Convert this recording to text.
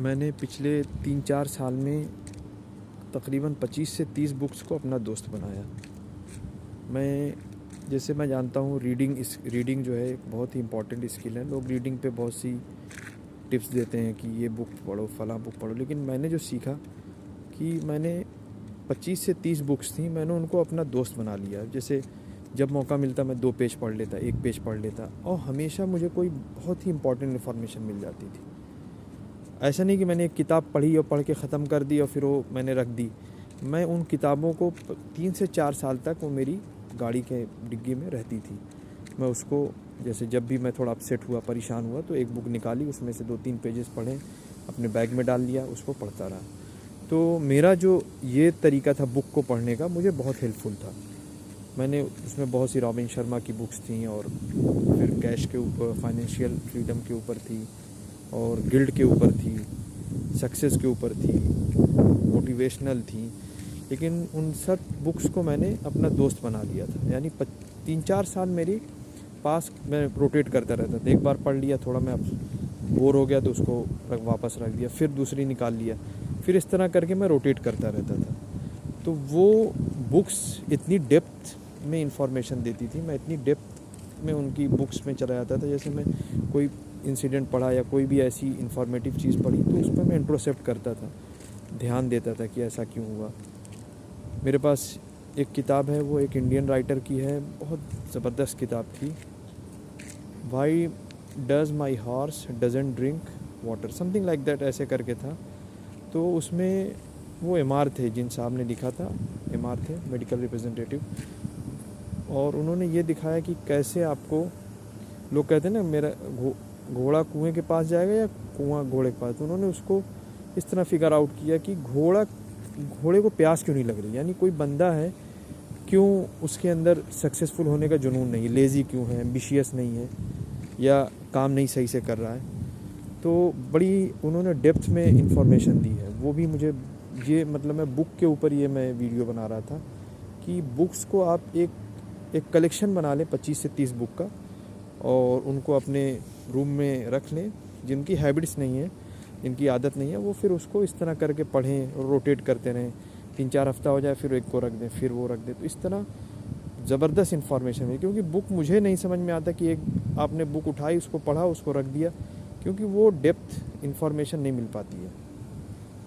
मैंने पिछले 3-4 साल में तकरीबन 25 से 30 बुक्स को अपना दोस्त बनाया। मैं जानता हूँ रीडिंग जो है एक बहुत ही इम्पोर्टेंट स्किल है। लोग रीडिंग पे बहुत सी टिप्स देते हैं कि ये बुक पढ़ो, फ़लाँ बुक पढ़ो, लेकिन मैंने जो सीखा कि मैंने 25 से 30 बुक्स थी, मैंने उनको अपना दोस्त बना लिया। जैसे जब मौका मिलता मैं 2 पेज पढ़ लेता, 1 पेज पढ़ लेता और हमेशा मुझे कोई बहुत ही इम्पोर्टेंट इन्फॉर्मेशन मिल जाती थी। ऐसा नहीं कि मैंने एक किताब पढ़ी और पढ़ के ख़त्म कर दी और फिर वो मैंने रख दी। मैं उन किताबों को 3 से 4 साल तक वो मेरी गाड़ी के डिग्गी में रहती थी। मैं उसको जैसे जब भी मैं थोड़ा अपसेट हुआ, परेशान हुआ, तो एक बुक निकाली, उसमें से 2-3 पेजेस पढ़े, अपने बैग में डाल लिया, उसको पढ़ता रहा। तो मेरा जो ये तरीका था बुक को पढ़ने का, मुझे बहुत हेल्पफुल था। मैंने उसमें बहुत सी रॉबिन शर्मा की बुक्स थी और फिर कैश के ऊपर, फाइनेंशियल फ्रीडम के ऊपर थी और गिल्ड के ऊपर थी, सक्सेस के ऊपर थी, मोटिवेशनल थी। लेकिन उन सब बुक्स को मैंने अपना दोस्त बना लिया था। यानी 3-4 साल मेरे पास मैं रोटेट करता रहता था। एक बार पढ़ लिया, थोड़ा मैं बोर हो गया तो उसको वापस रख दिया, फिर दूसरी निकाल लिया, फिर इस तरह करके मैं रोटेट करता रहता था। तो वो बुक्स इतनी डेप्थ में इंफॉर्मेशन देती थी, मैं इतनी डेप्थ में उनकी बुक्स में चला जाता था। जैसे मैं कोई इंसिडेंट पढ़ा या कोई भी ऐसी इंफॉर्मेटिव चीज़ पढ़ी तो उस पर मैं इंट्रोस्पेक्ट करता था, ध्यान देता था कि ऐसा क्यों हुआ। मेरे पास एक किताब है, वो एक इंडियन राइटर की है, बहुत ज़बरदस्त किताब थी, why does my horse doesn't drink water, something like that, ऐसे करके था। तो उसमें वो एमआर थे, जिन साहब ने लिखा था, एमआर थे, मेडिकल रिप्रेजेंटेटिव, और उन्होंने ये दिखाया कि कैसे आपको, लोग कहते हैं ना मेरा घोड़ा कुएं के पास जाएगा या कुआं घोड़े के पास, तो उन्होंने उसको इस तरह फिगर आउट किया कि घोड़े को प्यास क्यों नहीं लग रही। यानी कोई बंदा है, क्यों उसके अंदर सक्सेसफुल होने का जुनून नहीं, लेज़ी क्यों है, एम्बिशियस नहीं है, या काम नहीं सही से कर रहा है। तो बड़ी उन्होंने डेप्थ में इंफॉर्मेशन दी है। वो भी मुझे ये मतलब मैं बुक के ऊपर ये मैं वीडियो बना रहा था कि बुक्स को आप एक कलेक्शन बना लें 25 से 30 बुक का, और उनको अपने रूम में रख लें। जिनकी हैबिट्स नहीं है, जिनकी आदत नहीं है, वो फिर उसको इस तरह करके पढ़ें और रोटेट करते रहें। 3-4 हफ्ता हो जाए, फिर एक को रख दें, फिर वो रख दें। तो इस तरह ज़बरदस्त इन्फॉर्मेशन है। क्योंकि बुक मुझे नहीं समझ में आता कि एक आपने बुक उठाई, उसको पढ़ा, उसको रख दिया, क्योंकि वो डेप्थ इन्फॉर्मेशन नहीं मिल पाती है।